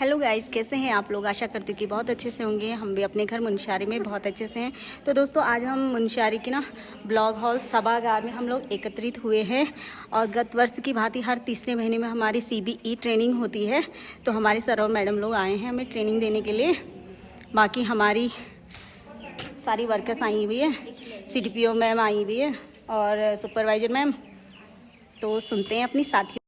Hello guys, कैसे हैं आप लोग। आशा करती हूँ कि बहुत अच्छे से होंगे। हम भी अपने घर मुनस्यारी में बहुत अच्छे से हैं। तो दोस्तों, आज हम मुनस्यारी के ब्लॉग हॉल सभागार में हम लोग एकत्रित हुए हैं। और गत वर्ष की भांति हर तीसरे महीने में हमारी CBE ट्रेनिंग होती है। तो हमारे सर और मैडम लोग आए हैं हमें ट्रेनिंग देने के लिए। बाकी हमारी सारी वर्कर्स आई हुई है, CDPO मैम आई हुई है और सुपरवाइज़र मैम। तो सुनते हैं अपनी साथी।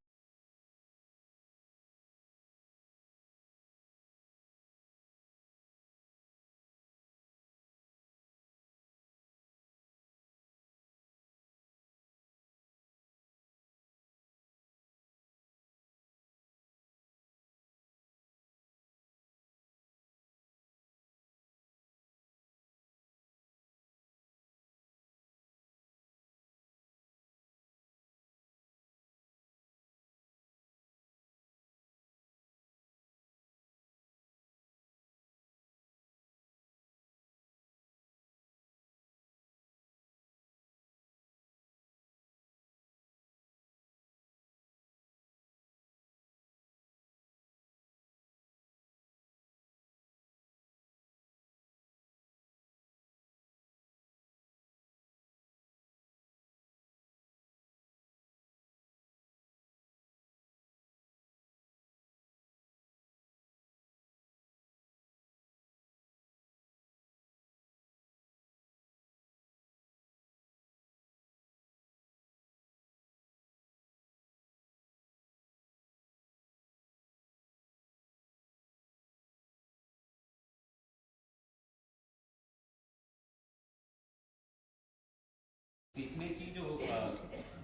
सीखने की जो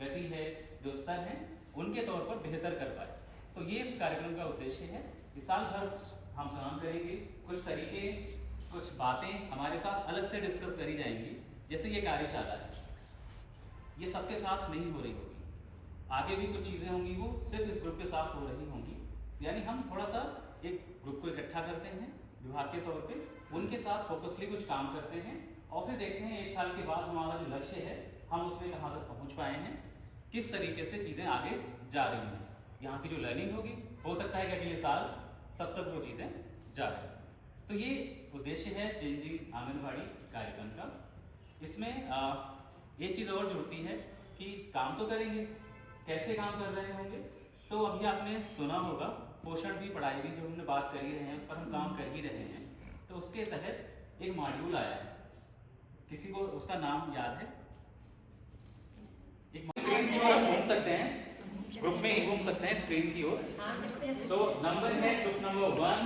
गति है, जो स्तर है, उनके तौर पर बेहतर कर पाए। तो ये इस कार्यक्रम का उद्देश्य है कि साल भर हम काम करेंगे, कुछ तरीके, कुछ बातें हमारे साथ अलग से डिस्कस करी जाएंगी। जैसे ये कार्यशाला है, ये सबके साथ नहीं हो रही होगी, आगे भी कुछ चीज़ें होंगी वो सिर्फ इस ग्रुप के साथ हो रही होंगी। यानी हम थोड़ा सा एक ग्रुप को इकट्ठा करते हैं विभाग के तौर पे, उनके साथ फोकसली कुछ काम करते हैं और फिर देखते हैं 1 साल के बाद हमारा जो लक्ष्य है हम उसमें कहाँ तक पहुँच पाए हैं, किस तरीके से चीज़ें आगे जा रही हैं। यहाँ की जो लर्निंग होगी, हो सकता है कि अगले साल सब तक वो चीज़ें जा रही हैं। तो ये उद्देश्य है चेंजिंग आंगनबाड़ी कार्यक्रम का। इसमें एक चीज़ और जुड़ती है कि काम तो करेंगे, कैसे काम कर रहे होंगे। तो अभी आपने सुना होगा पोषण भी पढ़ाई भी जो हमने बात कर ही रहे हैं, उस पर हम काम कर ही रहे हैं। तो उसके तहत एक मॉड्यूल आया है, किसी को उसका नाम याद है? एक स्क्रीन की ओर घूम सकते हैं, ग्रुप में ही घूम सकते हैं स्क्रीन की ओर। तो नंबर है ग्रुप नंबर 1,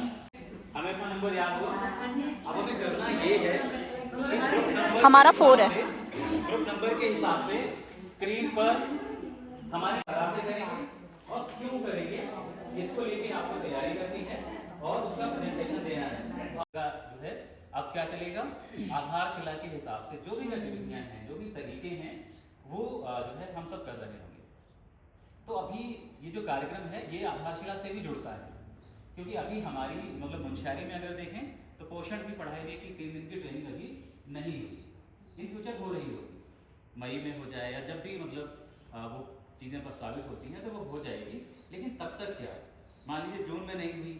हमें अपना नंबर याद हो। अब हमें करना ये है कि ग्रुप नंबर हमारा 4 है। ग्रुप नंबर के हिसाब से स्क्रीन पर हमारे तरह से करेंगे और क्यों करेंगे, इसको लेके आपको तैयारी करनी है और उसका प्रेजेंटेशन देना है। जो है अब क्या चलेगा, आधारशिला के हिसाब से जो भी गतिविधियां हैं, जो भी तरीके हैं, वो जो है हम सब कर रहे होंगे। तो अभी ये जो कार्यक्रम है ये आधारशिला से भी जुड़ता है, क्योंकि अभी हमारी मतलब मुनस्यारी में अगर देखें तो पोषण भी पढ़ाई की 3 दिन की ट्रेनिंग अभी नहीं हुई, इन फ्यूचर हो रही होगी, मई में हो जाए या जब भी मतलब वो चीज़ें प्रस्तावित होती हैं तो वो हो जाएगी। लेकिन तब तक क्या, मान लीजिए जून में नहीं हुई,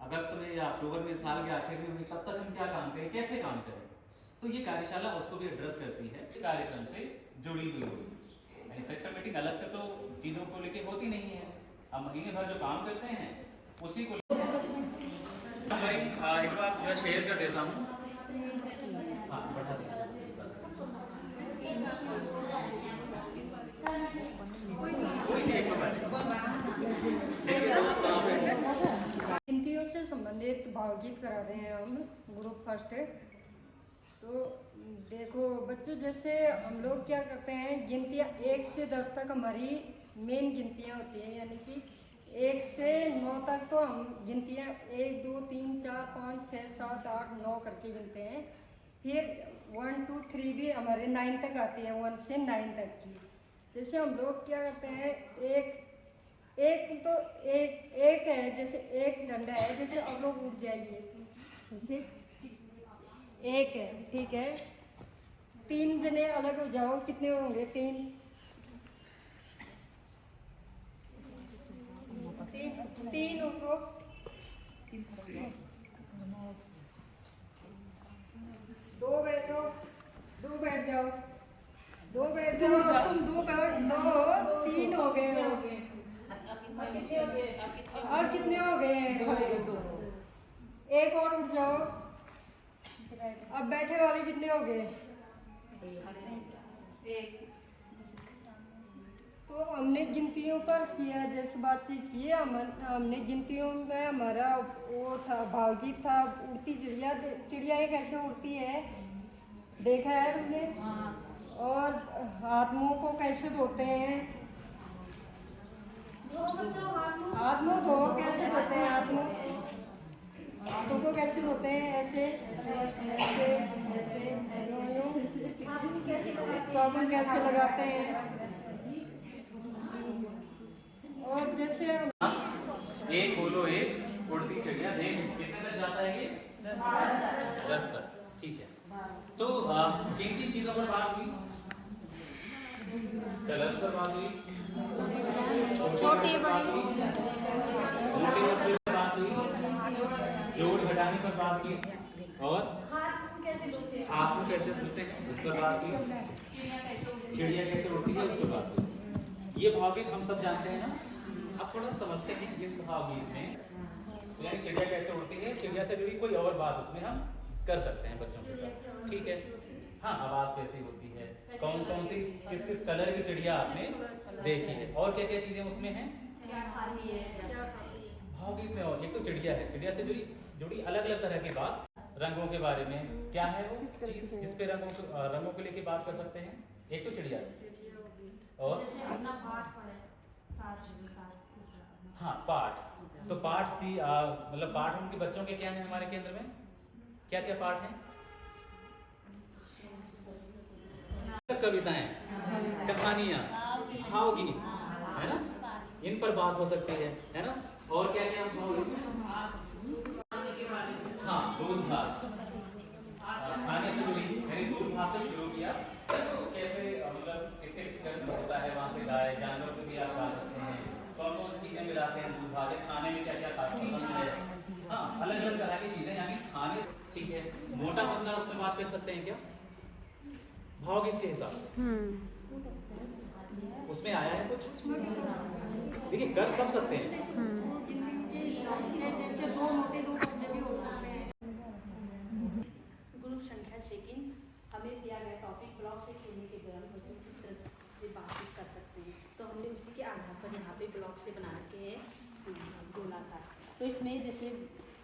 अगस्त में या अक्टूबर में, साल के आखिर में हुई, तब तक हम क्या काम करें, कैसे काम करें। तो ये कार्यशाला उसको भी एड्रेस करती है, इस कार्यक्रम से जुड़ी हुई होगी। सेक्टर मीटिंग अलग से तो चीज़ों को लेके होती नहीं है, हम महीने भर जो काम करते हैं उसी को मैं एक बार जो शेयर कर देता हूँ। हाँ, बढ़ा दें। गिनतियों से संबंधित भावगीत करा रहे हैं हम, ग्रुप फर्स्ट है। तो देखो बच्चों, जैसे हम लोग क्या करते हैं, गिनतियाँ 1 से 10 तक हमारी मेन गिनतियाँ होती हैं, यानी कि 1 से 9 तक तो हम गिनतियाँ 1 2 3 4 5 6 7 8 9 करके गिनते हैं। फिर 1 2 3 भी हमारे 9 तक आती है, 1 से 9 तक की। जैसे हम लोग क्या करते हैं, एक है, जैसे एक डंडा है, जैसे अब लोग उठ जाइए, जैसे एक है, ठीक है, 3 जने अलग हो जाओ, कितने होंगे, 3 3 उठो, और कितने हो गए हैं खड़े? एक और उठ जाओ। अब बैठे वाले कितने हो गए? तो हमने गिनतियों पर किया, जैसे बातचीत की है, हमने गिनतियों में हमारा वो था, भावगीत था, उड़ती चिड़िया। चिड़िया ये कैसे उड़ती है देखा है तुमने? और हाथ मुंह को कैसे धोते हैं? हाथ मुंह धो कैसे धोते हैं? हाथों को कैसे धोते हैं? ऐसे ऐसे ऐसे। साबुन कैसे लगाते हैं? और जैसे एक बोलो, एक उड़ती चिड़िया। देख कितने तक जाता है ये? 10 तक। ठीक है। तो किन किन चीजों पर बात हुई? कलर्स पर बात हुई, छोटी बड़ी मोटे पर बात हुई, जोड़ घटाने पर बात की, और हाथ को कैसे धुलते हैं उस पर बात की, चिड़िया कैसे उड़ती है उस पर बात हुई। ये भावगीत हम सब जानते हैं ना। अब थोड़ा समझते हैं इस भावगीत में, यानी चिड़िया कैसे उड़ती है, चिड़िया से जुड़ी कोई और बात उसमें हम कर सकते हैं बच्चों के साथ। ठीक है। हाँ, आवाज कैसी होती है, कौन कौन सी किस किस कलर की चिड़िया आपने देखी है, और क्या क्या चीजें उसमें हैं भावगीत में। और एक तो चिड़िया है, चिड़िया से जुड़ी अलग अलग तरह की बात, रंगों के बारे में। क्या है वो चीज जिस पे रंगों को लेके बात कर सकते हैं? एक तो चिड़िया और हाँ पाठ। तो पाठ भी मतलब पाठ उनके बच्चों के क्या है हमारे केंद्र में? क्या क्या पाठ हैं? कविताएं, कहानियां, भावगीत, है ना? इन पर बात हो सकती है ना? और क्या क्या हाँ, दूध भात, खाने से जुड़ी, यानी दूध भात से शुरू किया तो कैसे मतलब किसके किसके होता है, वहाँ से गाय जानवर को भी आप ला सकते हैं, कौन कौन सी चीजें मिलाते हैं दूध भात, खाने में क्या क्या पसंद है। हाँ, अलग अलग तरह की चीजें, यानी खाने। ठीक है। मोटा पतला उस पर बात कर सकते हैं क्या भावगीत के हिसाब से? उसमें आया है कुछ? देखिए कर सब सकते हैं। जैसे दो मोटे दो पतले भी हो सकते हैं। ग्रुप संख्या सेकंड, हमें दिया गया टॉपिक ब्लॉक से खेलने के दौरान बच्चों किस तरह से बातचीत कर सकते हैं। तो हमने उसी के आधार पर यहाँ पे ब्लॉक से बना के गोलाकार। तो इसमें जैसे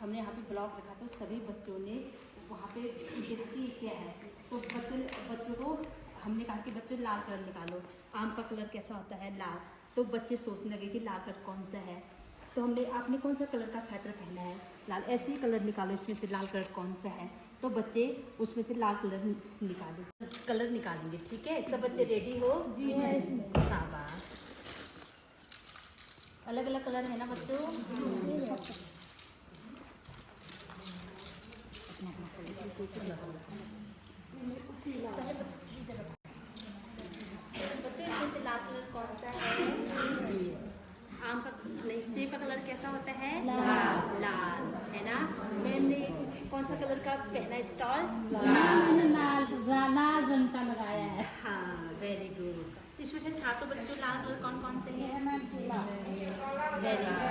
हमने यहाँ पे ब्लॉक रखा तो सभी बच्चों ने वहाँ पे गिनती क्या है, तो बच्चों को हमने कहा कि बच्चों लाल कलर निकालो। आम का कलर कैसा होता है? लाल। तो बच्चे सोचने लगे कि लाल कलर कौन सा है, तो हमने आपने कौन सा कलर का स्वेटर पहना है? लाल। ऐसे ही कलर निकालो, इसमें से लाल कलर कौन सा है, तो बच्चे उसमें से लाल कलर निकालेंगे। ठीक है, सब बच्चे रेडी हो? जी। शाबाश। अलग अलग कलर है ना बच्चों? बच्चों इसमें से लाल कलर कौन सा है? आम का नहीं, सेब का कलर कैसा होता है? लाल है ना? मैम ने कौन सा कलर का पहना स्टॉल? लाल रंग का लगाया है। हाँ, वेरी गुड। इसमें से छात्रों बच्चों लाल कलर कौन कौन से हैं? Very good.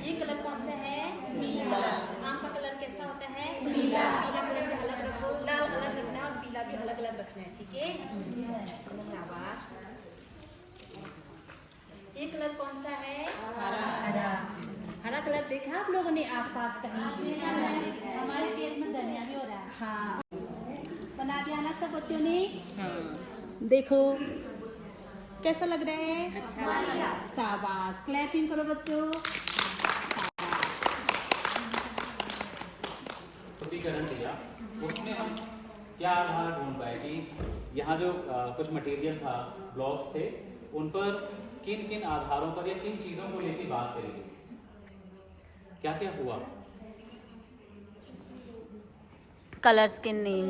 ये कलर कौन सा है? पीला। आम का कलर कैसा होता है? पीला। पीला कलर भी अलग रखो, लाल अलग रखना है और पीला भी अलग अलग रखना है। ठीक है, शाबाश। ये कलर कौन सा है? हरा। हरा कलर देखा आप लोगों ने आसपास कहीं? हमारे पेट में धनिया भी हो रहा है। हाँ, बना दिया ना सब बच्चों ने? हाँ। देखो कैसा लग रहा है? अच्छा। शाबाश, क्लैपिंग करो बच्चों। शुद्धिकरण किया, उसमें हम क्या आधार ढूंढ पाए कि यहाँ जो कुछ मटेरियल था, ब्लॉक्स थे, उन पर किन किन आधारों पर या किन चीजों को लेकर बात करेंगे? क्या क्या हुआ? कलर्स के नेम,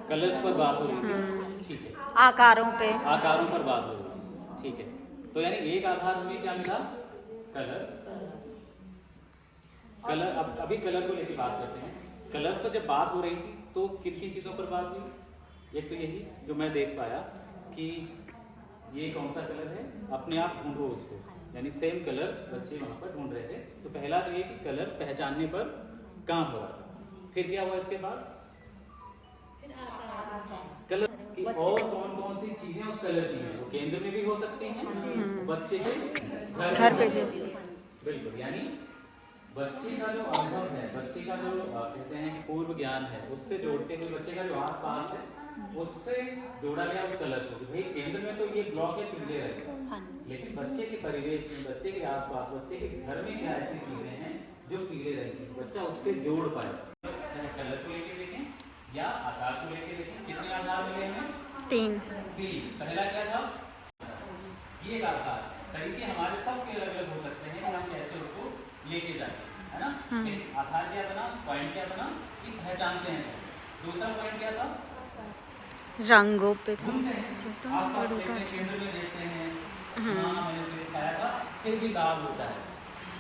कलर्स पर बात हो रही थी। ठीक है। आकारों पे, आकारों पर बात हो रही थी। ठीक है। तो यानी एक आधार हमें क्या मिला? कलर। अब अभी कलर को लेकर बात करते हैं। कलर्स पर जब बात हो रही थी तो किन किन चीज़ों पर बात हुई? एक तो यही जो मैं देख पाया कि ये कौन सा कलर है, अपने आप ढूंढो उसको, यानी सेम कलर बच्चे वहाँ पर ढूंढ रहे थे। तो पहला तो ये कि कलर पहचानने पर काम हो रहा था। फिर क्या हुआ इसके बाद, कलर की और कौन कौन सी चीजें उस कलर की हैं, वो केंद्र में भी हो सकती हैं, बच्चे के घर पे भी। बिल्कुल, यानी बच्चे का जो अनुभव है, बच्चे का जो कहते हैं कि पूर्व ज्ञान है, उससे जोड़ते हुए बच्चे का जो आसपास है उससे जोड़ा गया उस कलर को। भाई केंद्र में तो ये ब्लॉक है पीले रंग, लेकिन बच्चे के परिवेश में, बच्चे के आसपास, बच्चे के घर में क्या ऐसी चीजें हैं जो पीले रंग की, बच्चा उससे जोड़ पाए। चाहे कलर को लेके देखें या आकार को लेके देखें। कितने आधार मिले हमें? 3। पहला क्या था, ये एक आधार। तरीके हमारे सबके अलग अलग हो सकते हैं कि हम कैसे उसको लेके जाए, है ना। आधार क्या बना, पॉइंट क्या बना कि पहचानते हैं। दूसरा पॉइंट क्या था, रंगों पे था। घूमते हैं, आसपास देखते हैं, केंद्र में देखते हैं। मैंने सिखाया था, सिर भी दाग होता है।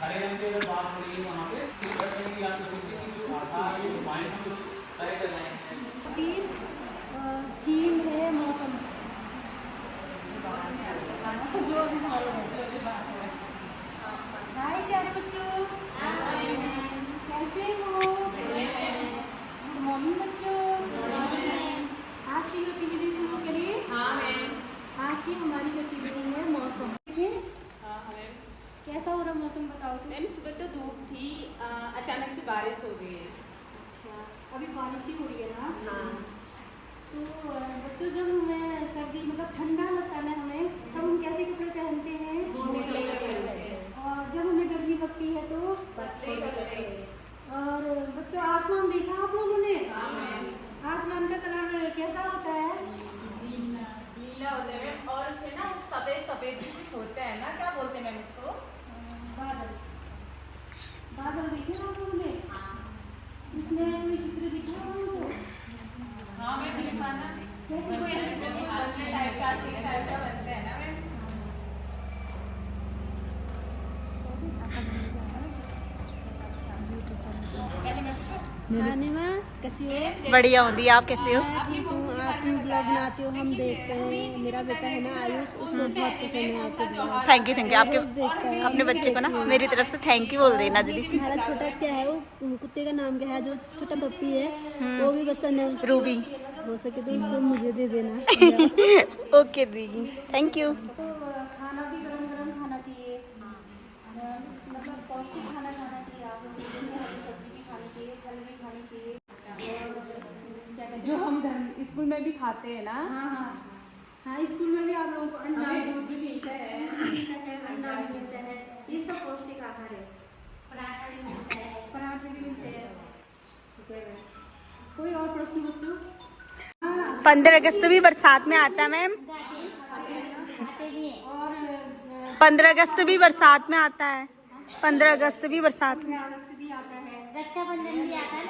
हरे रंग की अगर बात हो रही है वहाँ पे, तो बच्चे की आप सोचिए कि जो आधार जो पॉइंट हम कुछ तय कर रहे हैं। थीम है मौसम, जो अभी हाय प्यारे बच्चों, कैसे हो? गुड मॉर्निंग बच्चों। आज की गतिविधि शुरू करिए। हाँ मैम। आज की हमारी गतिविधि है मौसम। हाँ मैम। कैसा हो रहा मौसम बताओ तो? मैम सुबह तो धूप थी, अचानक से बारिश हो गई है। अच्छा, अभी बारिश ही हो रही है ना? हाँ। तो बच्चों जब हमें सर्दी मतलब ठंडा लगता है ना हमें, तब हम कैसे कपड़े पहनते हैं? मोटे कपड़े। और जब हमें गर्मी लगती है तो पतले कपड़े। और बच्चों आसमान देखा आप लोगों ने? हाँ मैम। आसमान का कलर कैसा होता है? नीला होता है मैम, और उसमें ना सफेद सफेद भी कुछ होता है ना, क्या बोलते हैं मैम इसको? बादल। बादल देखे आप लोगों ने? इसमें कोई चित्र दिखा आप लोगों को? हाँ मैम, लिखा ना कैसे मतलब ऐसे बदले टाइप का, ऐसे टाइप का बनता है ना मैम। कैसी हो? बढ़िया होती है, आप कैसे हो? मैं ठीक हूँ। आप ब्लॉग बनाते हो, हम देखते हैं। मेरा बेटा है ना आयुष, उसको बहुत पसंद है आपके ब्लॉग। थैंक यू आपके रोज देखता है। अपने बच्चे को ना मेरी तरफ से थैंक यू बोल देना दीदी। तुम्हारा छोटा क्या है, वो कुत्ते का नाम क्या है, जो छोटा पप्पी है वो भी पसंद है उसको। रूबी। हो सके तो उसको मुझे दे देना। ओके दीदी, थैंक यू। तो खाना भी गरम गरम खाना चाहिए, मतलब पौष्टिक खाना खाना चाहिए आप लोगों को। जैसे हरी सब्जी भी खानी चाहिए, फल भी खाने चाहिए। और क्या कहते जो हम स्कूल में भी खाते हैं ना। हाँ हाँ हाँ, स्कूल में भी आप लोगों को अंडा हमें दूध भी मिलता है। अंडा भी मिलता है, ये सब पौष्टिक आहार है। पराठे भी मिलते हैं। कोई और प्रश्न बच्चों? 15 अगस्त भी बरसात में आता है मैम। और 15 अगस्त भी बरसात में आता है। 15 अगस्त भी बरसात में। अगस्त भी आता है। रक्षाबंधन भी आता है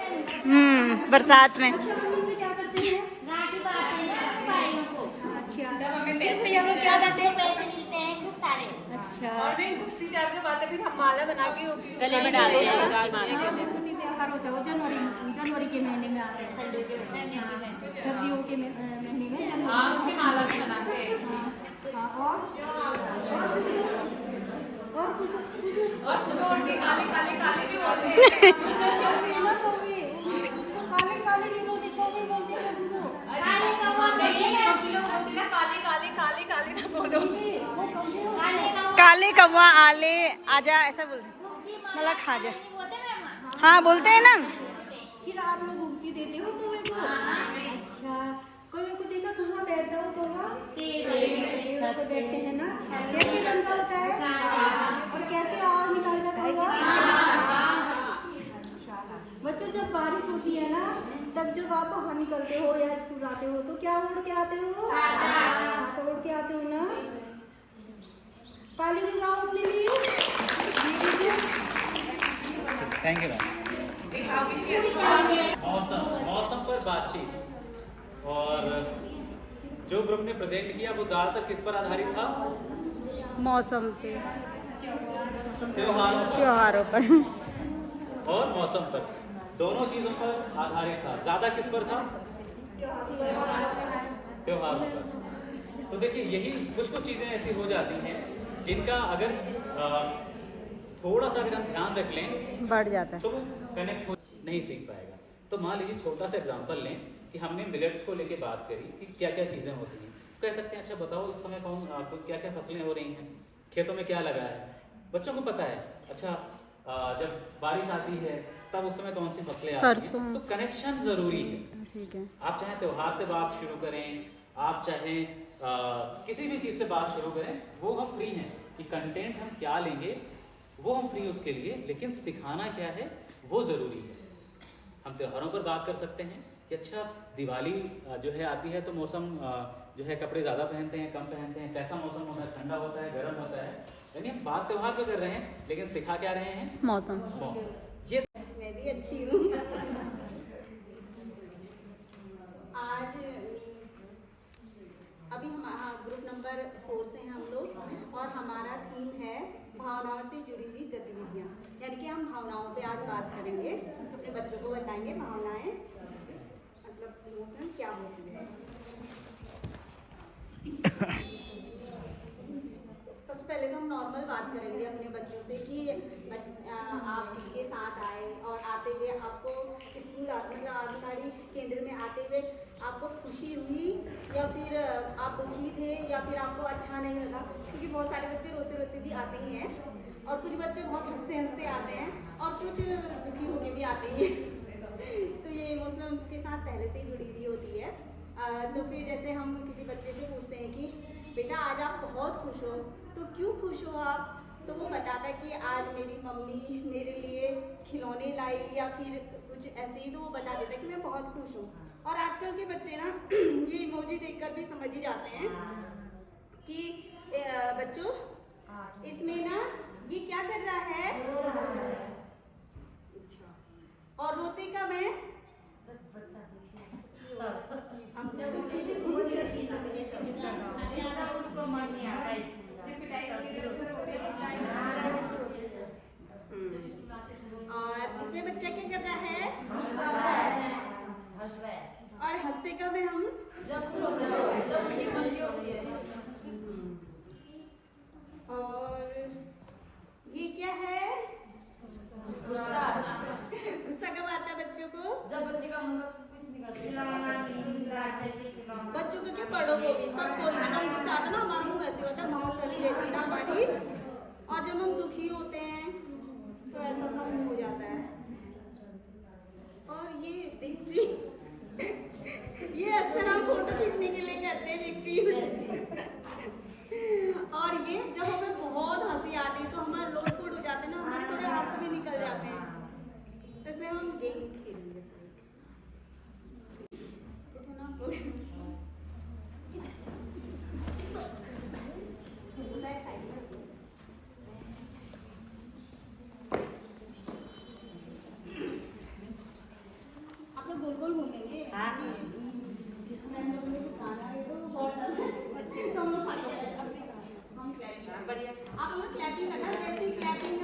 बरसात में। रक्षाबंधन में क्या करते हैं? राखी बांधते हैं भाइयों को। अच्छा, जब हमें भैया लोग क्या देते हैं? पैसे मिलते हैं खूब सारे। अच्छा, और भी गुप्ती त्यार के बाद फिर हम माला बना के रोटी गले में डालते हैं। बहुत ही त्योहार होता है वो जनवरी के महीने में आता है। सर्दियों के महीने में जनवरी। हाँ, उसकी माला भी बनाते हैं। हाँ, और कुछ और सुबह उठ के काले काले काले भी बोलते हैं। उसको काले काले भी बोलते हैं उनको। काले कौवा नहीं, मम्मी लोग बोलती ना काले काले काले काले ना बोलो। काले कौवा आले आजा, ऐसा बोलते मतलब खा जा। हाँ बोलते हैं ना। फिर आप लोग उगती देते हो कौवे को? अच्छा, कौवे को देखा कहाँ बैठता हो कौवा? पेड़ पे बैठते हैं ना। कैसे रंग का होता है और कैसे आवाज निकालता है कौवा? अच्छा बच्चों, जब बारिश होती है ना, तब जब आप बाहर निकलते हो या स्कूल आते हो तो क्या ओढ़ के आते हो? छाता ओढ़ के आते हो ना। ताली बजाओ अपने लिए। Thank you ma'am. मौसम पर बातचीत, और जो ग्रुप ने प्रेजेंट किया वो ज्यादातर किस पर आधारित था? मौसम पे, त्योहारों पर और मौसम पर, दोनों चीजों पर आधारित था। ज्यादा किस पर था? त्योहारों पर। तो देखिए, यही कुछ चीजें ऐसी हो जाती हैं जिनका अगर थोड़ा सा अगर हम ध्यान रख लें बढ़ जाता है। तो वो कनेक्ट नहीं सीख पाएगा। तो मान लीजिए छोटा सा एग्जांपल लें कि हमने मिलेट्स को लेके बात करी कि क्या क्या चीज़ें होती हैं। कह सकते हैं अच्छा बताओ इस समय क्या क्या फसलें हो रही हैं, खेतों में क्या लगा है, बच्चों को पता है। अच्छा जब बारिश आती है तब उस समय कौन सी फसलें आती हैं। तो कनेक्शन ज़रूरी है। ठीक है। आप चाहे त्योहार से बात शुरू करें, आप चाहे किसी भी चीज़ से बात शुरू करें, वो हम फ्री हैं कि कंटेंट हम क्या लेंगे वो हम फ्री उसके लिए, लेकिन सिखाना क्या है वो ज़रूरी है। हम त्योहारों पर बात कर सकते हैं कि अच्छा दिवाली जो है आती है तो मौसम जो है कपड़े ज़्यादा पहनते हैं, कम पहनते हैं, कैसा मौसम होता है, ठंडा होता है, गर्म होता है। यानी हम बात त्योहार पर कर रहे हैं लेकिन सिखा क्या रहे हैं, मौसम। ये मैं भी अच्छी हूँ। आज अभी हम ग्रुप नंबर 4 से हैं हम लोग, और हमारा थीम है भावनाओं से जुड़ी हुई गतिविधियाँ। यानी कि हम भावनाओं पे आज बात करेंगे, अपने बच्चों को बताएंगे भावनाएं मतलब इमोशन क्या होती है। सबसे पहले तो हम नॉर्मल बात करेंगे अपने बच्चों से कि आप इसके साथ आए और आते हुए आपको स्कूल मतलब आंगनबाड़ी केंद्र में आते हुए आपको खुशी हुई या फिर आप दुखी थे या फिर आपको अच्छा नहीं लगा, क्योंकि बहुत सारे बच्चे रोते रोते भी आते ही हैं और कुछ बच्चे बहुत हंसते हंसते आते हैं और कुछ दुखी होके भी आते ही हैं। तो ये इमोशनल के साथ पहले से ही जुड़ी हुई होती है। तो फिर जैसे हम किसी बच्चे से पूछते हैं कि बेटा आज आप बहुत खुश हो, तो क्यों खुश हो आप, तो वो बताता है कि आज मेरी मम्मी मेरे लिए खिलौने लाई या फिर कुछ ऐसे ही, तो वो बता देता है कि मैं बहुत खुश हूँ। और आजकल के बच्चे ना ये इमोजी देखकर भी समझ ही जाते हैं कि बच्चों इसमें ना ये क्या कर रहा है, और रोते कब है, और इसमें बच्चा क्या कर रहा है, और हंसते कब है हम, और ये क्या है, गुस्सा कब आता है बच्चों को, जब बच्चे का बच्चों को क्या बड़ों को भी सबको हम गुस्सा आता ना, हमारा मुँह ऐसे होता है, माउथ चली रहती ना हमारी, और जब हम दुखी होते हैं तो ऐसा सब हो जाता है। और ये विक्ट्री ये अक्सर हम फोटो खींचने के लिए करते हैं विक्ट्री। और ये जब हमें बहुत हंसी आती है तो हमारे लोग फुट हो जाते हैं ना, हमारे थोड़े आंसू भी निकल जाते हैं, तो इसमें हम गेम खेलेंगे। आप लोग गोल गोल घूमेंगे। आप लोग क्लैपिंग करना, जैसे क्लैपिंग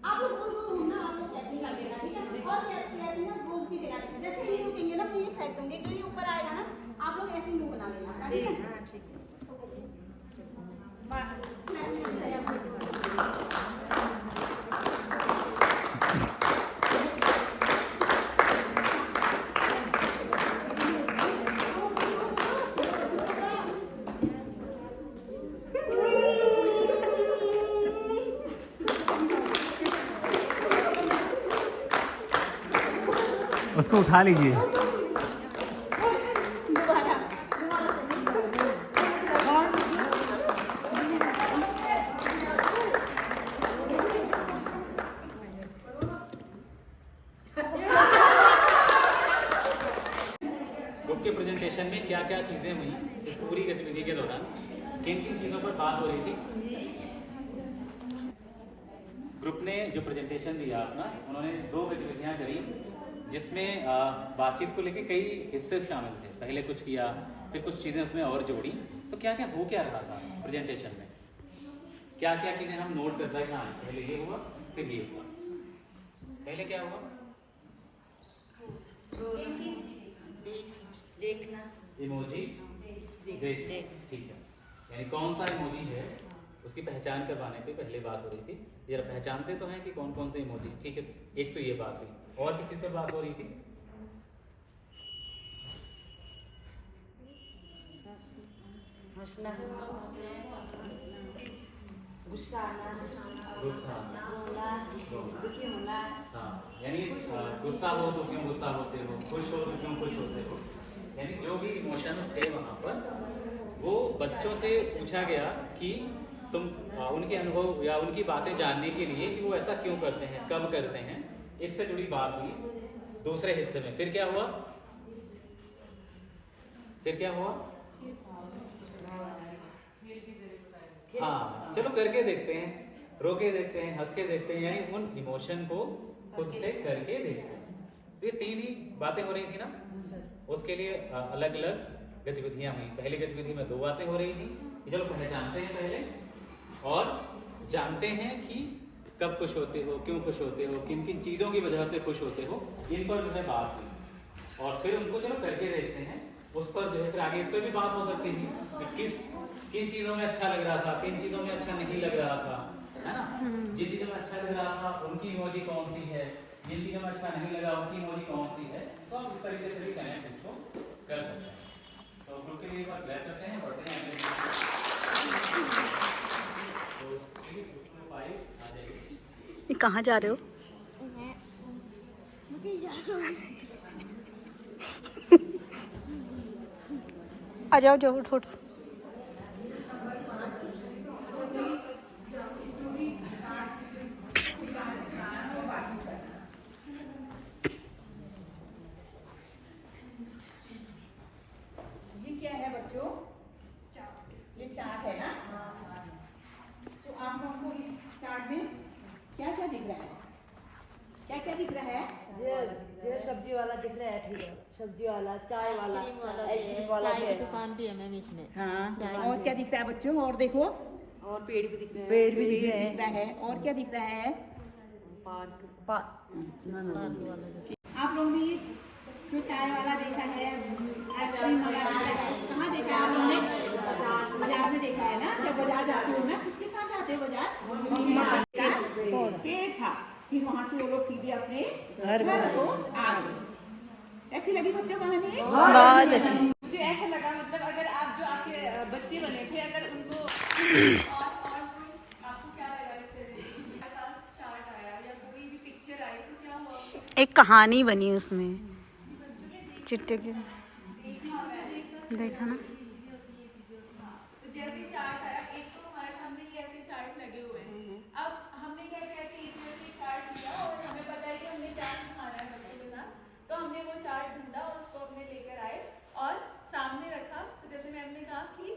आप लोग गोल गोल घूमना, आप लोग क्लैपिंग कर देना, ठीक है। और क्लैपिंग ना गोल भी देना, जैसे ये रुकेंगे ना तो ये फेंक देंगे, जो ये ऊपर आएगा ना आप लोग ऐसे मुंह बना लेना, ठीक है। उसको उठा लीजिए। उसके प्रेजेंटेशन में क्या क्या चीज़ें हुई इस पूरी गतिविधि के दौरान, किन किन चीज़ों पर बात हो रही थी। ग्रुप ने जो प्रेजेंटेशन दिया अपना, उन्होंने 2 गतिविधियां करी जिसमें बातचीत को लेके कई हिस्से शामिल थे। पहले कुछ किया, फिर कुछ चीज़ें उसमें और जोड़ी। तो क्या क्या हो क्या रहा था प्रेजेंटेशन में, क्या क्या चीज़ें हम नोट कर रहे हैं। हाँ, पहले ये हुआ, फिर ये हुआ। पहले क्या हुआ, देखना, इमोजी देख, ठीक है। यानी कौन सा इमोजी है उसकी पहचान करवाने पे पहले बात हो रही थी। जरा पहचानते तो हैं कि कौन कौन से इमोजी, ठीक है। एक तो ये बात हुई, और किसी पर बात हो रही थी? गुस्सा गुस्सा, दुखी होना। हाँ, यानी गुस्सा हो तो क्यों गुस्सा होते हो, खुश हो तो क्यों खुश होते हो, यानी जो भी इमोशंस थे वहाँ पर वो बच्चों से पूछा गया कि तुम उनके अनुभव या उनकी बातें जानने के लिए कि वो ऐसा क्यों करते हैं, कब करते हैं, इससे जुड़ी बात हुई। दूसरे हिस्से में फिर क्या हुआ? हाँ, चलो करके देखते हैं, रो के देखते हैं, हंस के देखते हैं, यानी उन इमोशन को खुद से करके देखते हैं। तो ये 3 ही बातें हो रही थी ना, उसके लिए अलग अलग गतिविधियां हुई। पहली गतिविधि में 2 बातें हो रही थी कि चलो पहचानते हैं पहले और जानते हैं कि कब खुश होते हो, क्यों खुश होते हो, किन किन चीज़ों की वजह से खुश होते हो, इन पर जो है बात हुई। और फिर उनको चलो करके देखते हैं, उस पर जो है फिर आगे इस पर भी बात हो सकती थी कि किन चीज़ों में अच्छा लग रहा था, किन चीज़ों में अच्छा नहीं लग रहा था, है ना। जिन चीज़ों में अच्छा लग रहा था उनकी इमोजी कौन सी है, जिन चीज़ों में अच्छा नहीं लगा उनकी इमोजी कौन सी है, तो आप इस तरीके से भी कनेक्ट इसको कर सकते हैं। तो ग्रुप के लिए एक बार क्लियर करते हैं, बढ़ते हैं अगले तो प्लीज ग्रुप में 5 आ जाइए। ये कहाँ जा रहे हो? आ जाओ जाओ, उठो उठो। ये क्या है बच्चों? ये चार्ट है ना। तो आप लोगों को इस चार्ट में क्या क्या दिख रहा है? क्या क्या दिख रहा है? ये सब्जी वाला दिख रहा है, ठीक है। सब्जी वाला, चाय वाला, आइसक्रीम वाला चाय है। की दुकान भी है मैम इसमें। हाँ, और क्या दिख रहा है बच्चों? और देखो, और पेड़ भी दिख रहे हैं। पेड़ भी दिख रहा है। और क्या दिख रहा है? पार्क। आप लोगों ने जो चाय वाला देखा है, आइसक्रीम वाला देखा है, कहाँ देखा है आप लोगों ने? बाजार में देखा है ना। जब बाजार जाते हो ना, किसके साथ जाते हो बाजार? पेड़ था, फिर वहाँ से वो लोग सीधे अपने घर को आ गए। ऐसी लगी बच्चों कहानी? बहुत अच्छी। मुझे ऐसा लगा, मतलब अगर आप जो आपके बच्चे बने थे, अगर उनको आपको क्या लगा इससे चार्ट आया या कोई भी पिक्चर आई तो क्या हुआ? एक कहानी बनी उसमें, चिट्टे की। देखा ना। तो जैसे चार्ट आया, एक तो हमारे सामने ये ऐसे चार्ट लगे हुए हैं। अब हमने क्या किया कि इसमें से चार्ट लिया और हमें पता है कि हमने क्या सिखाना है बच्चों के साथ, तो हमने वो चार्ट ढूंढा और उसको हमने लेकर आए और सामने रखा। तो जैसे मैम ने कहा कि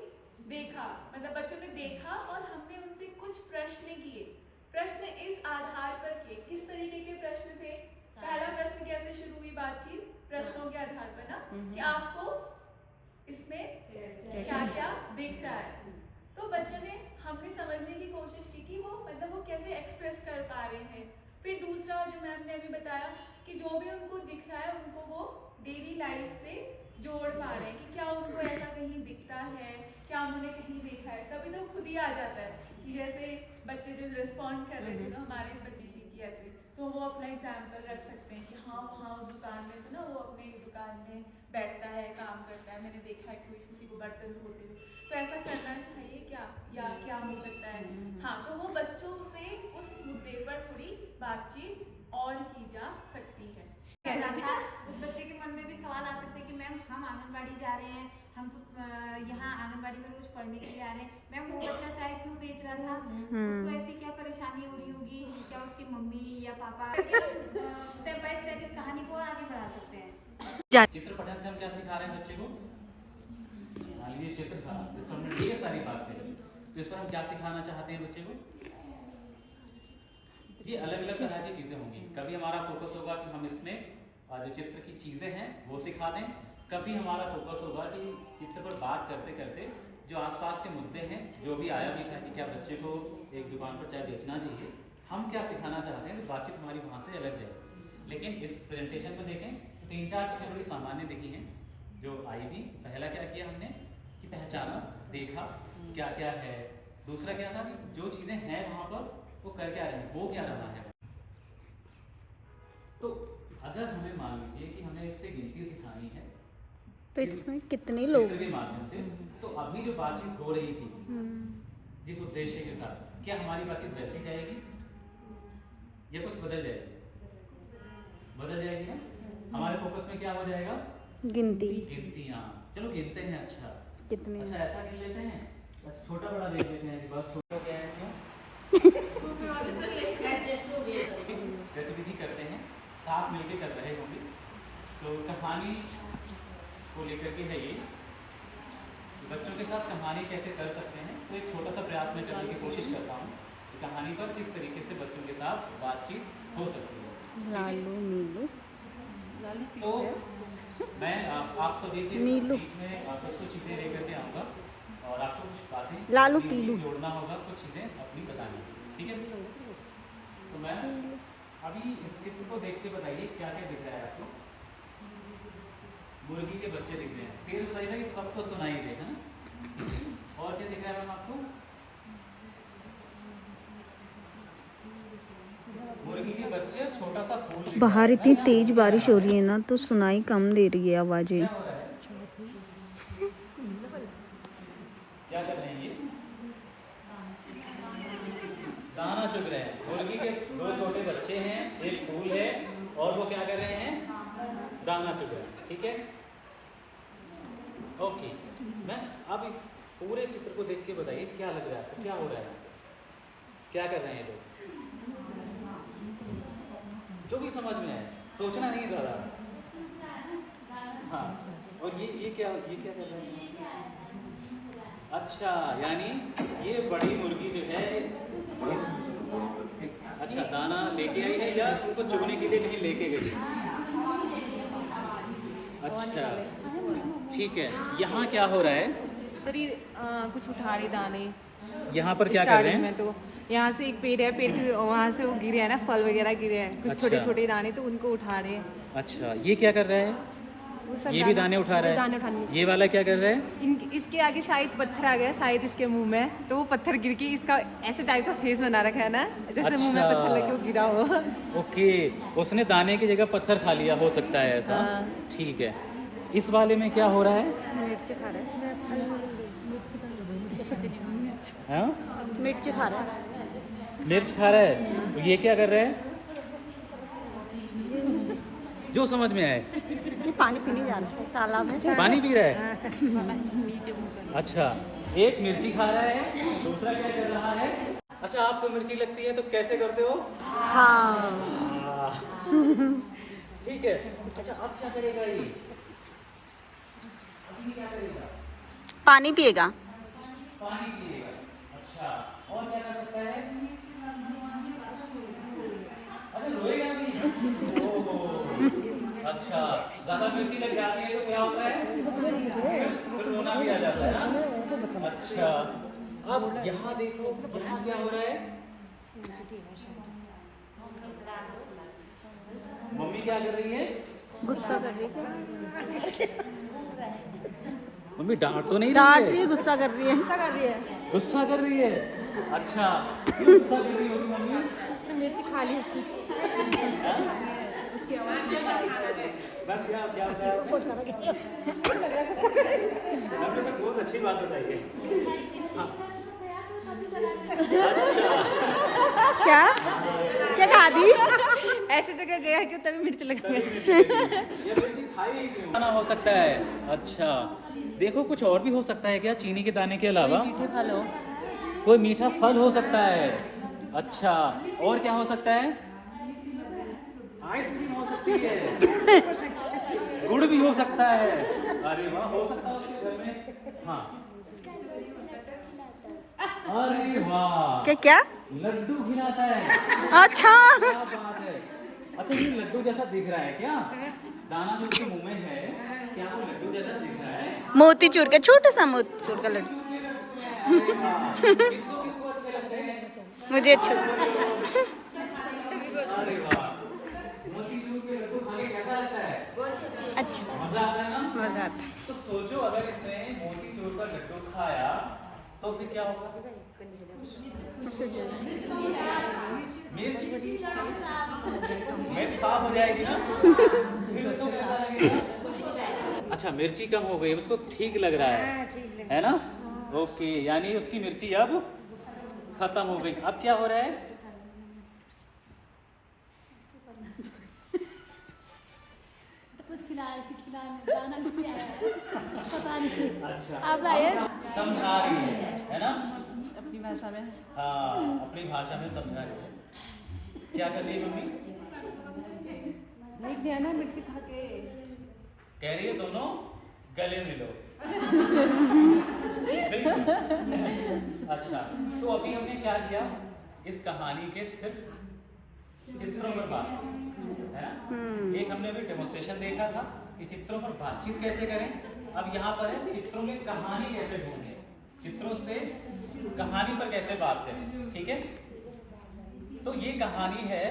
देखा, मतलब बच्चों ने देखा और हमने उनसे कुछ प्रश्न किए। प्रश्न इस आधार पर किए, किस तरीके के प्रश्न थे? पहला प्रश्न कैसे शुरू हुई बातचीत? प्रश्नों के आधार पर ना, कि आपको इसमें क्या क्या दिख रहा है। तो बच्चों ने, हमने समझने की कोशिश की कि वो मतलब वो कैसे एक्सप्रेस कर पा रहे हैं। फिर दूसरा जो मैम ने अभी बताया कि जो भी उनको दिख रहा है उनको वो डेली लाइफ से जोड़ पा रहे हैं, कि क्या उनको ऐसा कहीं दिखता है, क्या उन्होंने कहीं देखा है। कभी तो खुद ही आ जाता है कि जैसे बच्चे जो रिस्पॉन्ड कर रहे थे तो हमारे बच्चे सीखी ऐसे, तो वो अपना एग्जाम्पल रख सकते हैं कि हाँ वहाँ उस दुकान में तो ना वो अपने दुकान में बैठता है, काम करता है, मैंने देखा है कोई किसी को बर्तन धोते हुए, तो ऐसा करना चाहिए क्या, या क्या हो सकता है। हाँ, तो वो बच्चों से उस मुद्दे पर थोड़ी बातचीत और की जा सकती है। कहना था, उस बच्चे के मन में भी सवाल आ सकते हैं कि मैम हम आंगनबाड़ी जा रहे हैं, हम यहाँ आंगनबाड़ी में रोज पढ़ने के लिए आ रहे हैं, मैम वो बच्चा चाय क्यों बेच रहा था, उसको ऐसी क्या परेशानी हो रही होगी, क्या उसकी मम्मी या पापा। स्टेप बाय स्टेप इस कहानी को आगे बढ़ा सकते हैं। चित्र पठन से हम क्या सिखा रहे हैं बच्चे को? मान लीजिए चित्र था, इस पर हमने ढेर सारी बात करी, तो इस पर हम क्या सिखाना चाहते हैं बच्चे को? ये अलग अलग तरह की चीजें होंगी। कभी हमारा फोकस होगा कि हम इसमें जो चित्र की चीजें हैं वो सिखा दें, कभी हमारा फोकस होगा कि चित्र पर बात करते करते जो आसपास के मुद्दे हैं, जो भी आया भी था कि क्या बच्चे को एक दुकान पर चाय बेचना चाहिए, हम क्या सिखाना चाहते हैं, तो बातचीत हमारी वहाँ से अलग जाएगी। लेकिन इस प्रेजेंटेशन में देखें तो 3-4 चीज़ें बड़ी सामान्य दिखी हैं जो आई भी। पहला क्या किया हमने कि पहचाना, देखा क्या क्या है, दूसरा क्या था कि जो चीज़ें हैं वहाँ पर वो कर क्या रहे हैं, वो क्या रहा है। तो अगर हमें मान लीजिए कि हमें इससे गिनती सिखानी है तो इसमें कितने लोग चित्र के माध्यम से, तो अभी जो बातचीत हो रही थी जिस उद्देश्य के साथ, क्या हमारी बातचीत वैसी जाएगी या कुछ बदल जाएगी? बदल जाएगी ना। हमारे फोकस में क्या हो जाएगा? गिनती। गिनतियाँ। चलो गिनते हैं। अच्छा कितने? अच्छा ऐसा गिन लेते हैं, बस छोटा बड़ा देख लेते हैं कि बस छोटा क्या है क्यों गतिविधि करते हैं, साथ मिलके चल रहे होंगे। तो कहानी को लेकर के है ये, बच्चों के साथ कहानी कैसे कर सकते हैं। तो एक छोटा सा प्रयास मैं करने की कोशिश करता हूँ कि कहानी पर किस तरीके से बच्चों के साथ बातचीत हो सकती है। लालू मीलू। तो मैं आप सभी के नीलू। बीच में कुछ चीज़ें लेकर के आऊँगा और आपको कुछ बातें लालू अपनी पीलू। जोड़ना होगा, कुछ चीज़ें अपनी बतानी होगी, ठीक है। तो मैं अभी इस चित्र को देख के बताइए क्या क्या दिख रहा है आपको। मुर्गी के बच्चे दिख रहे हैं, फिर बताइएगा कि सबको सुनाई दे, है ना। और क्या दिख रहा है मैम आपको? मुर्गी के बच्चे, छोटा सा फूल दिख रहा बाहर है। इतनी तेज बारिश हो रही है ना, तो सुनाई कम दे रही है आवाजें। क्या हो रहा है? क्या कर रहे हैं ये? दाना चुग रहे हैं। मुर्गी के दो छोटे बच्चे हैं, एक फूल है और वो क्या कर रहे हैं? दाना चुग रहे हैं, ठीक है। ओके, मैं अब इस पूरे चित्र को देख के बताइए क्या लग रहा है आपको, क्या हो रहा है, क्या कर रहे हैं लोग, जो भी समझ में आए, सोचना नहीं ज़्यादा। हाँ, और ये क्या कर रहे हैं? अच्छा, यानी ये बड़ी मुर्गी जो है, अच्छा दाना लेके आई है या उनको चुगने के लिए कहीं लेके गई? अच्छा ठीक है। यहाँ क्या हो रहा है? सर ये कुछ उठाड़े दाने यहाँ पर क्या कर रहे हैं? में, तो यहाँ से एक पेड़ है, पेड़ के वहाँ से वो गिरे हैं ना, फल वगैरह गिरे हैं, कुछ अच्छा। छोटे छोटे दाने, तो उनको उठा रहे हैं। अच्छा, ये क्या कर रहा है? वो सब ये भी दाने उठा रहा दाने है। उठाने। ये वाला क्या कर रहा है? इसके आगे शायद पत्थर आ गया, शायद इसके मुंह में, तो वो पत्थर गिर के इसका ऐसे टाइप का फेस बना रखा है ना, जैसे मुंह में अच्छा। पत्थर लगे वो गिरा हो। ओके, उसने दाने की जगह पत्थर खा लिया, हो सकता है ऐसा। हाँ। ठीक है। इस वाले में क्या हो रहा है? मिर्च खा रहा है। हाँ? मिर्च खा रहा है। मिर्च खा रहा है। ये क्या कर रहा है? जो समझ में आए। ये पानी पीने जा रहा है तालाब में। पानी पी रहा है। अच्छा, एक मिर्ची खा रहा है, दूसरा क्या कर रहा है? अच्छा, आपको मिर्ची लगती है तो कैसे करते हो? हाँ। ठीक है। अच्छा, अब क्या करेगा ये? क्या करेगा? पानी पिएगा। पानी पिएगा। अच्छा, और क्या कर सकता है? अच्छा, रोएगा भी। ओहो, अच्छा, ज्यादा मिर्ची लग जाती है तो क्या होता है? फिर रोना भी आ जाता है ना? अच्छा, अब यहाँ देखो, यहाँ क्या हो रहा है? मम्मी क्या कर रही है? गुस्सा कर रही है। मम्मी डांट तो नहीं डांट रही रही है? है, गुस्सा कर रही है। गुस्सा कर रही है। अच्छा, क्यों गुस्सा कर रही होगी मम्मी? मिर्च खा ली उसने। मैम क्या क्या बहुत अच्छी बात बताइए। हाँ। क्या क्या कहा दी? ऐसी जगह गया क्यों, तभी मिर्च लगा गया। खाना हो सकता है। अच्छा, देखो कुछ और भी हो सकता है क्या चीनी के दाने के अलावा? मीठे फल हो, कोई मीठा फल हो सकता है। अच्छा, और क्या हो सकता है? आइसक्रीम हो सकती है। गुड़ भी हो सकता है। अरे वाह, हो सकता है उसके घर में। हाँ, अरे वाह, क्या क्या? लड्डू खिलाता है। अच्छा। क्या बात है। अच्छा, ये लड्डू जैसा दिख रहा है क्या? दाना जो उसके मुंह में है, क्या वो लड्डू जैसा दिख रहा है? मोतीचूर का, छोटा सा मोतीचूर का लड्डू। किसको किसको अच्छे लगते हैं? मुझे अच्छा। अरे वाह, मोतीचूर के लड्डू खा के कैसा लगता है? अच्छा, मजा आता है ना? मजा आता है। तो सोचो, अगर इसने मोतीचूर का लड्डू खाया तो फिर क्या होगा? मिर्च मिर्च साफ हो जाएगी ना, फिर उसको कैसा लगेगा? अच्छा, मिर्ची कम हो गई, उसको ठीक लग रहा है ना? ओके, यानी उसकी मिर्ची अब खत्म हो गई। अब क्या हो रहा है? अच्छा, आप लाइए। समझा रही है ना? अपनी भाषा में। हाँ, अपनी भाषा में समझा रही है। क्या कर रही है मम्मी? नहीं किया ना, मिर्ची खा के कह रही है दोनों गले मिलो। बिल्कुल। अच्छा, तो अभी हमने क्या किया? इस कहानी के सिर्फ चित्रों पर बात की, है ना? एक हमने अभी डेमोन्स्ट्रेशन देखा था कि चित्रों पर बातचीत कैसे करें। अब यहाँ पर है चित्रों में कहानी कैसे ढूंढें, चित्रों से कहानी पर कैसे बात करें। ठीक है, तो ये कहानी है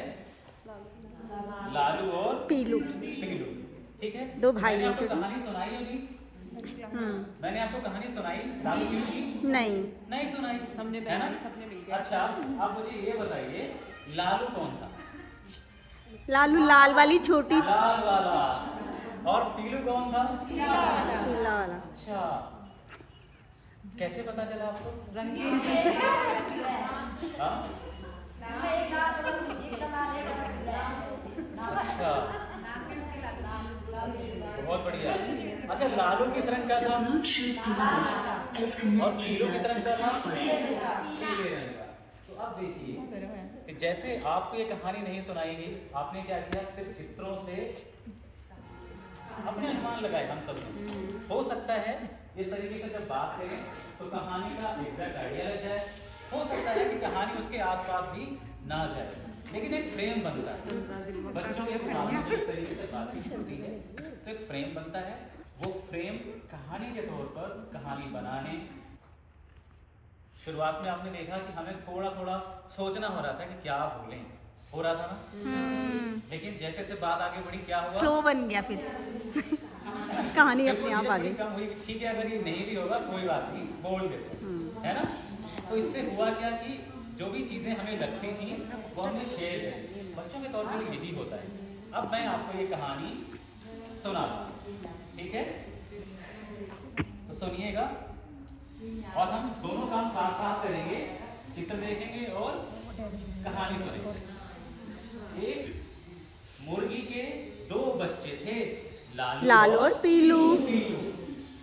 लालू और पीलू। ठीक है, दो भाई मैंने हैं आपको जो- कहानी सुनाई होगी। मैंने आपको कहानी सुनाई लालू पीलू की? नहीं सुनाई, हमने है ना? बनाई, सबने मिलकर। अच्छा, आप मुझे ये बताइए, लालू कौन था? लालू लाल वाली छोटी लाल वाला। और पीलू कौन था? पीला वाला। अच्छा, कैसे पता चला आपको? रंगीन हाँ? अच्छा, बहुत बढ़िया। अच्छा, लालू किस रंग का था और पीलू किस रंग का था? पीले रंग का। तो अब देखिए कि जैसे आपको ये कहानी नहीं सुनाई गई, आपने क्या किया? सिर्फ चित्रों से अपने अनुमान लगाए हम सब ने। हो सकता है इस तरीके से जब बात करें तो कहानी का एग्जैक्ट आइडिया लग जाए, हो सकता है कि कहानी उसके आसपास भी ना जाए, लेकिन एक फ्रेम बनता है। बच्चों के दिमाग में जो इस तरीके से बातचीत होती है तो एक फ्रेम बनता है। वो फ्रेम कहानी के तौर पर कहानी बनाने, शुरुआत में आपने देखा कि हमें थोड़ा थोड़ा सोचना हो रहा था कि क्या बोलें, हो रहा था ना? लेकिन जैसे जैसे बात आगे बढ़ी, क्या हुआ? फ्लो बन गया, फिर कहानी अपने आप आ गई। कम हुई, ठीक है, अगर ये नहीं भी होगा कोई बात नहीं, बोल देते, है ना? तो इससे हुआ क्या कि जो भी चीजें हमें लगती थी वो हमने शेयर करी। बच्चों के तौर पर यही होता है। अब मैं आपको ये कहानी सुनाता हूं, ठीक है? तो सुनिएगा और हम दोनों काम साथ साथ करेंगे, चित्र देखेंगे और कहानी सुनेंगे। एक मुर्गी के दो बच्चे थे, लालू और पीलू।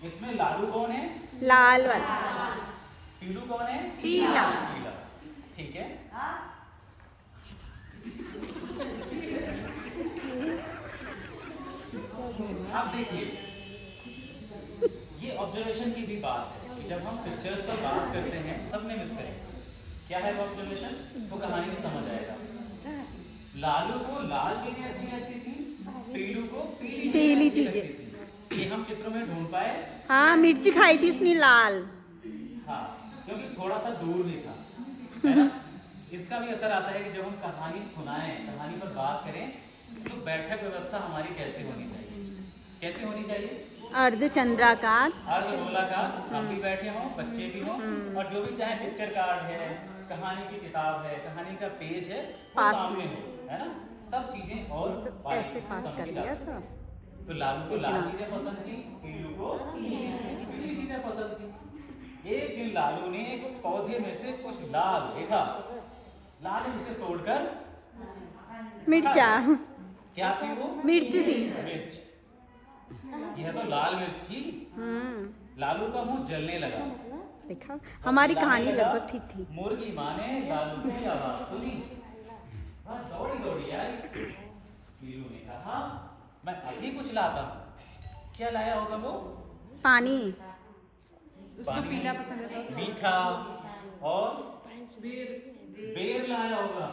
इसमें लालू कौन है? लाल वाला। पीलू कौन है? पीला। पीला। ठीक है, अब देखिए, ये ऑब्जर्वेशन की भी बात है कि जब हम पिक्चर्स पर बात करते हैं सबने मिस करें क्या है वो ऑब्जर्वेशन, तो कहानी में समझ आएगा। लालू को लाल चीजें अच्छी लगती थी, पीलू को पीली चीजें। ये हम चित्रों में ढूंढ पाए। हाँ, मिर्ची खाई थी उसने लाल। हाँ, क्योंकि थोड़ा सा दूर नहीं था, है ना? इसका भी असर आता है कि जब हम कहानी सुनाएं, कहानी पर बात करें, तो बैठक व्यवस्था हमारी कैसे होनी चाहिए? कैसे होनी चाहिए? अर्ध चंद्राकार, अर्ध गोलाकार, हम भी बैठे हों, बच्चे भी हों, और जो भी चाहे पिक्चर कार्ड है, कहानी की किताब है, कहानी का पेज है, वो पास सामने हो, है ना? तब चीजें और ऐसे पास कर लिया था। तो लालू को लाल इतना। चीजें पसंद थी, पीलू को पीली चीजें पसंद थी। एक दिन लालू ने एक पौधे में से कुछ लाल देखा, लालू उसे तोड़कर मिर्चा। क्या थी वो? मिर्च थी। मिर्च। यह तो लाल मिर्च थी। लालू का मुंह जलने लगा। देखा, हमारी कहानी लगभग ठीक थी। मुर्गी माँ ने लालू की आवाज सुनी, वह दौड़ी दौड़ी आई। पीलू ने कहा, मैं अभी कुछ लाता हूँ। क्या लाया होगा वो? पानी। उसको पीला पसंद है तो मीठा और बेर लाया होगा।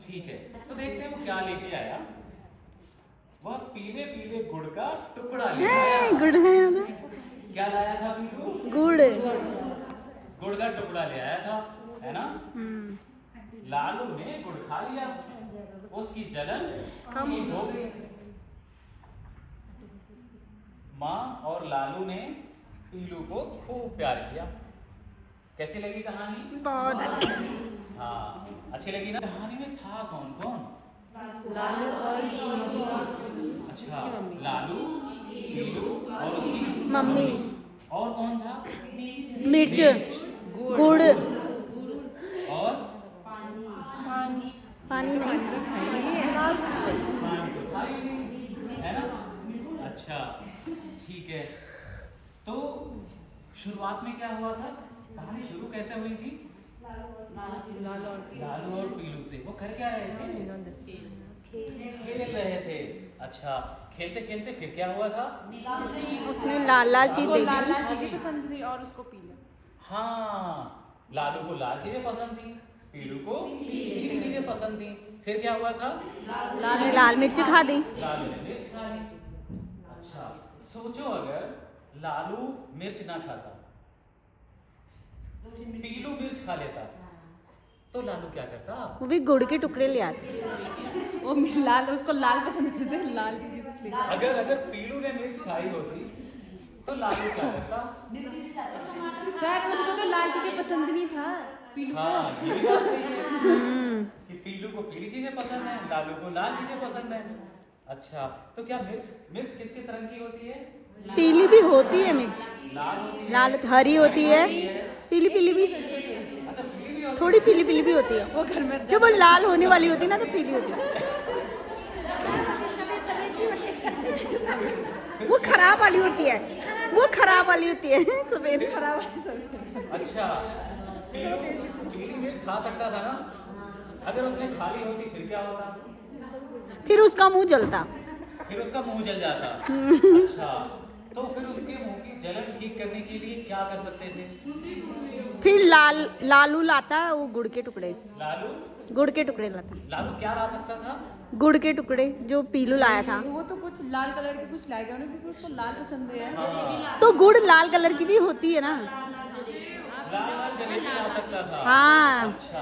ठीक है, तो देखते हैं वो क्या लेके आया। वह पीले पीले गुड़ का टुकड़ा ले आया। गुड़ लाया था। क्या लाया था पीलू? गुड़। गुड़ का टुकड़ा ले आया था, है ना? लालू ने गुड़ खा लिया, उसकी जलन ठीक हो गई। माँ और लालू ने पीलू को खूब प्यार किया। कैसी लगी कहानी? बहुत अच्छी। हाँ, अच्छी लगी ना? कहानी में था कौन कौन? लालू और अच्छा, लालू, पीलू और उसकी मम्मी। और कौन था? मिर्च, गुड़, और पानी नहीं, पानी तो था ही नहीं, है ना? अच्छा, ठीक है। तो शुरुआत में क्या हुआ था? कहानी शुरू कैसे हुई थी? लालू और पीलू से। वो कर क्या रहे थे? खेल रहे थे। अच्छा, खेलते खेलते फिर क्या हुआ था? उसने लाल लाल चीज देखी। चीजें पसंद थी और उसको पीला। हाँ, लालू को लाल चीजें पसंद थी, पीलू को पीली चीजें पसंद थी। फिर क्या हुआ था? उसने लाल मिर्च खा दी। लालू ने मिर्च खा ली। अच्छा, सोचो अगर लालू मिर्च ना खाता, पीलू मिर्च खा लेता, तो लालू क्या करता? वो भी गुड़ के टुकड़े ले आते। वो लाल, उसको लाल पसंद थे, लाल चीजें कुछ ले। अगर पीलू ने मिर्च खाई होती तो लालू क्या करता? सर उसको तो लाल चीजें पसंद नहीं था, पीलू को। हाँ, ये भी बात सही है कि पीलू को पीली चीजें पसंद है, लालू को लाल चीजें पसंद है। अच्छा, तो क्या मिर्च किस किस रंग की होती है? पीली भी होती है मिर्च, लाल होती है, लाल हरी होती है, पीली पीली भी, अच्छा पीली भी होती थोड़ी पीली पीली भी होती है। वो घर में जब वो लाल होने वाली होती है ना तो पीली होती है। वो खराब वाली होती है, वो खराब वाली होती है, सफेद खराब। है। अच्छा, पीली मिर्च खा सकता था ना? अगर उसने खाली होती फिर क्या होता? फिर उसका मुंह जलता। फिर उसका मुंह जल जाता। अच्छा, तो फिर उसके मुंह की जलन ठीक करने के लिए क्या कर सकते थे? फिर लालू लाता वो गुड़ के टुकड़े, लालू गुड़ के टुकड़े लाता, लालू क्या ला सकता था? गुड़ के टुकड़े जो पीलू लाया था। वो तो कुछ लाल कलर के कुछ लाएगा उन्हें, क्योंकि उसको लाल पसंद है। हाँ, तो गुड़ लाल कलर की भी होती है ना। लाल लाल जलेबी ला सकता था। हाँ। अच्छा,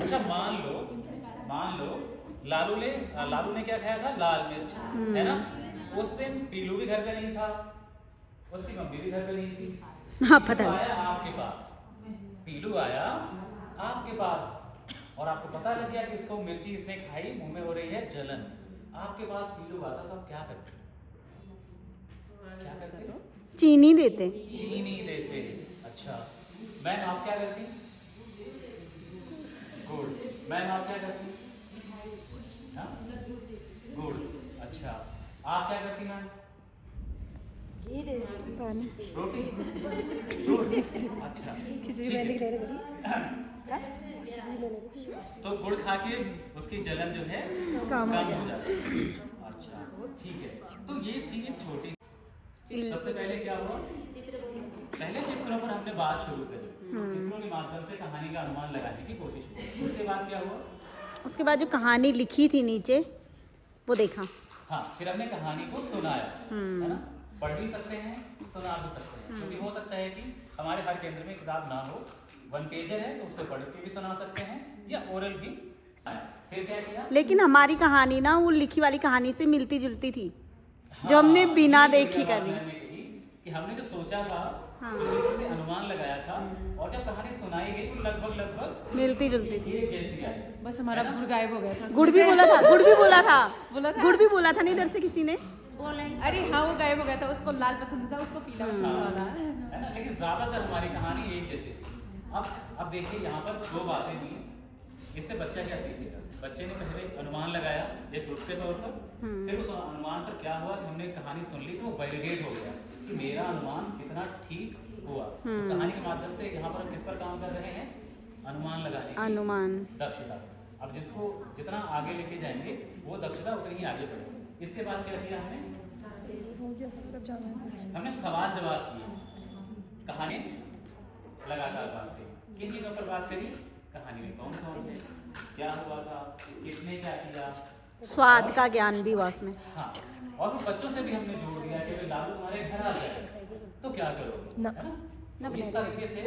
अच्छा मान लो लालू ने क्या खाया था? लाल मिर्च, है ना? उस दिन पीलू भी घर पे नहीं था, उसकी मम्मी भी घर पे नहीं थी। हाँ, पता पीलू है। आया आपके पास, पीलू आया आपके पास और आपको पता लग गया कि इसको मिर्ची इसने खाई, मुंह में हो रही है जलन। आपके पास पीलू आता तो आप क्या करते? चीनी देते। चीनी देते। अच्छा, मैम आप क्या करती? गुड़। मैम आप क्या करती? हाँ? गुड़। अच्छा, आप क्या करती मैम? रोटी। दूध। अच्छा, ठीक है। तो गुड़ खा के उसकी जलन जो है कम हो जाती है। अच्छा, ठीक है। तो ये थी एक छोटी। सबसे पहले क्या हुआ? पहले चित्रों पर हमने बात शुरू करी, चित्रों के माध्यम से कहानी का अनुमान लगाने की कोशिश की। उसके बाद क्या हुआ? उसके बाद जो कहानी लिखी थी नीचे वो देखा। हाँ, फिर हमने कहानी को सुनाया, है ना? पढ़ भी सकते हैं, सुना भी सकते हैं, क्योंकि हो सकता है कि हमारे हर केंद्र में किताब ना हो, वन पेजर है तो उससे पढ़ के भी सुना सकते हैं या ओरल भी। फिर क्या किया? लेकिन हमारी कहानी ना वो लिखी वाली कहानी से मिलती जुलती थी, जो हमने बिना देखे करी। कि हमने जो सोचा था, हाँ। जो से अनुमान लगाया था, और जब कहानी सुनाई गई तो लगभग मिलती जुलती थी। एक जैसी आई। बस हमारा गुड़ गायब हो गया था। गुड़ भी बोला था, गुड़ भी बोला था, बोला था? गुड़ भी बोला था नहीं इधर से किसी ने। अरे हाँ, वो गायब हो गया था, उसको लाल पसंद था, उसको पीला पसंद वाला। है ना? लेकिन ज्यादातर हमारी कहानी एक जैसी थी। अब देखिए यहाँ पर दो बातें हुई। इससे बच्चा क्या सीखेगा? बच्चे ने पहले अनुमान लगाया एक ग्रुप के तौर पर, फिर उस अनुमान पर क्या हुआ कि हमने कहानी सुन ली तो वो वैलिडेट हो गया कि मेरा अनुमान कितना ठीक हुआ। तो कहानी के माध्यम से यहाँ पर हम किस पर काम कर रहे हैं? अनुमान लगाने की अनुमान दक्षता। अब जिसको जितना आगे लेके जाएंगे वो दक्षता उतनी ही आगे बढ़ेगी। इसके बाद क्या किया हमने सवाल जवाब किए, कहानी लगातार बात करी। किन चीजों पर बात करी? कहानी में कौन कौन थे, क्या हुआ था, किसने क्या किया, स्वाद का ज्ञान भी हुआ उसमें। हाँ, और बच्चों से भी हमने जोड़ दिया कि लालू तुम्हारे घर आ जाए तो क्या करोगे, है ना? तो इस तरीके से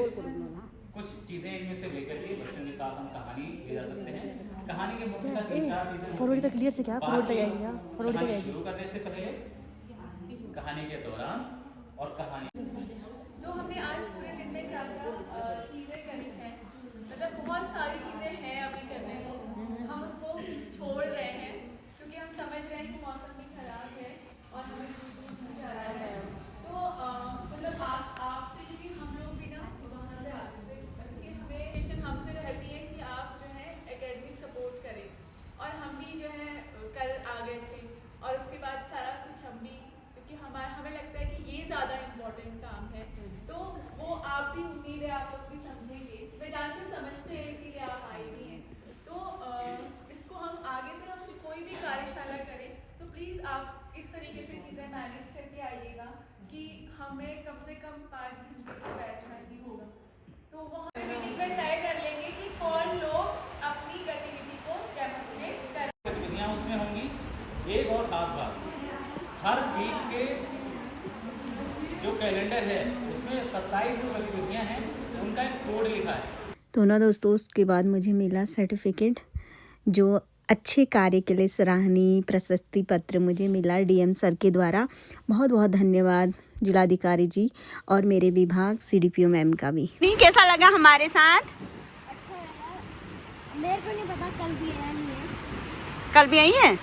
कुछ चीजें इनमें से लेकर के बच्चों के साथ हम कहानी ले जा सकते हैं। कहानी के मुख्य 3-4 चीजें फरवरी तक क्लियर से क्या? फरवरी तक आएगी क्या? फरवरी तक कहानी आएगी। शुरू करने से पहले, कहानी के दौरान और कहानी। तो हमने आज पूरे दिन में क्या किया? हमें कम से कम 5 घंटे तो बैठना ही होगा। तो वहाँ पे मीटिंग में तय कर लेंगे कि कौन लोग अपनी गतिविधि को डेमोन्स्ट्रेट कर। गतिविधियाँ उसमें होंगी। एक और खास बात, हर वीक के जो कैलेंडर है उसमें 27 जो गतिविधियाँ हैं उनका एक कोड लिखा है। तो ना दोस्तों, उसके बाद मुझे मिला सर्टिफिकेट, जो अच्छे कार्य के लिए सराहनीय प्रशस्ति पत्र मुझे मिला डीएम सर के द्वारा। बहुत बहुत धन्यवाद जिलाधिकारी जी और मेरे विभाग सीडीपीओ मैम का भी। नहीं, कैसा लगा हमारे साथ? अच्छा लगा। मेरे को नहीं पता, कल भी आया नहीं है। कल भी आई हैं?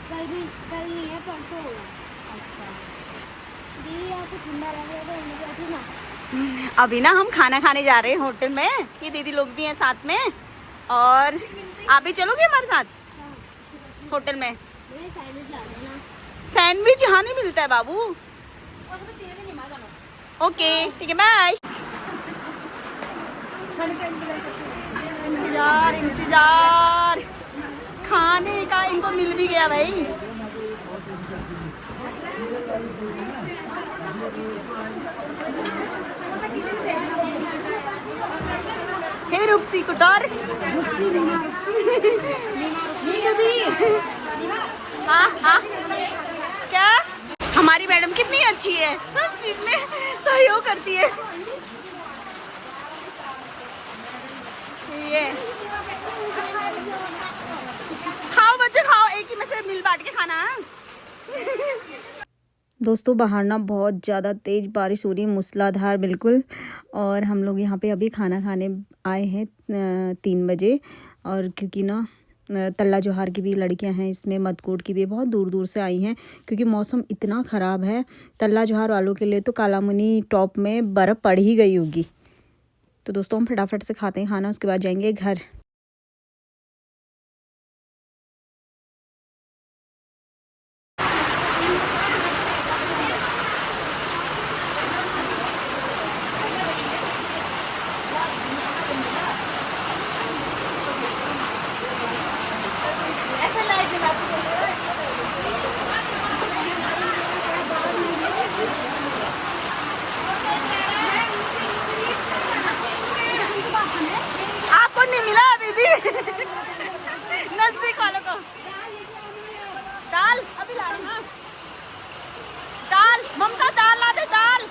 कल नहीं है, परसों होगा। अच्छा दीदी, आपको ठंडा लग रहा है तो बैठी ना। अभी ना हम खाना खाने जा रहे हैं होटल में, ये दीदी लोग भी हैं साथ में, और आप भी चलोगे हमारे साथ होटल में? सैंडविच ला देना। सैंडविच यहाँ नहीं मिलता है बाबू। ओके ठीक है, बाय। इंतजार खाने का इनको मिल भी गया भाई। हे रूपसी कुटार। हाँ हाँ, क्या हमारी मैडम कितनी अच्छी है, सब चीज में सहयोग करती है। ये खाओ बच्चों खाओ, एक ही में से मिल बांट के खाना। दोस्तों बाहर ना बहुत ज़्यादा तेज़ बारिश हो रही है, मूसलाधार बिल्कुल। और हम लोग यहाँ पे अभी खाना खाने आए हैं 3 बजे। और क्योंकि ना तल्ला जोहार की भी लड़कियां हैं इसमें, मदकोट की भी बहुत दूर दूर से आई हैं, क्योंकि मौसम इतना ख़राब है। तल्ला जोहार वालों के लिए तो कालामुनी टॉप में बर्फ़ पड़ ही गई होगी। तो दोस्तों हम फटाफट से खाते हैं खाना, उसके बाद जाएंगे घर। आपको नहीं मिला अभी भी? नजदीक वालों को दाल अभी ला रहे हैं। दाल ममता, दाल ला दे, दाल।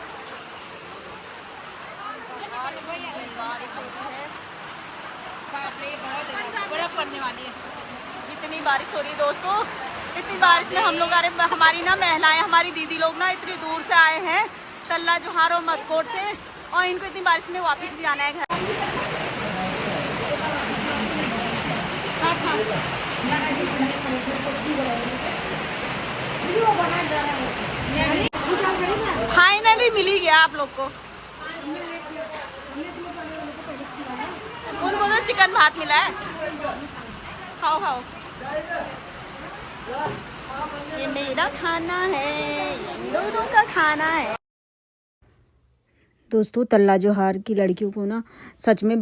बर्फ पड़ने वाली है, इतनी बारिश हो रही है दोस्तों। इतनी बारिश में हम लोग, अरे हमारी ना महिलाएं, हमारी दीदी लोग ना इतनी दूर से आए हैं, तल्ला जोहार और मदकोट से, और इनको इतनी बारिश में वापस भी जाना है घर। फाइनली मिल ही गया आप लोग को। उनको तो चिकन भात मिला है, खाओ खाओ। ये मेरा खाना है, इन दोनों का खाना है। दोस्तों तल्ला जोहार की लड़कियों को ना सच में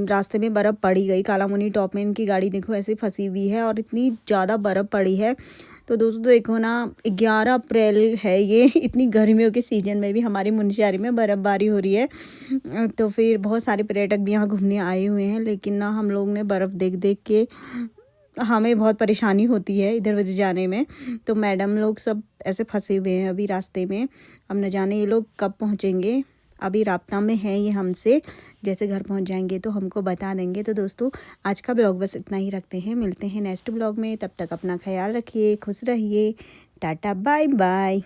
रास्ते में बर्फ़ पड़ी गई। कालामुनी टॉप में इनकी गाड़ी देखो ऐसे फंसी हुई है, और इतनी ज़्यादा बर्फ़ पड़ी है। तो दोस्तों देखो ना, 11 अप्रैल है ये, इतनी गर्मियों के सीज़न में भी हमारी मुनस्यारी में बर्फ़बारी हो रही है। तो फिर बहुत सारे पर्यटक भी यहाँ घूमने आए हुए हैं, लेकिन ना हम लोग ने बर्फ़ देख देख के हमें बहुत परेशानी होती है इधर उधर जाने में। तो मैडम लोग सब ऐसे फंसे हुए हैं अभी रास्ते में। अब न जाने ये लोग कब पहुँचेंगे, अभी राब्ता में हैं ये हमसे। जैसे घर पहुंच जाएंगे तो हमको बता देंगे। तो दोस्तों आज का ब्लॉग बस इतना ही रखते हैं, मिलते हैं नेक्स्ट ब्लॉग में। तब तक अपना ख्याल रखिए, खुश रहिए, टाटा बाय बाय।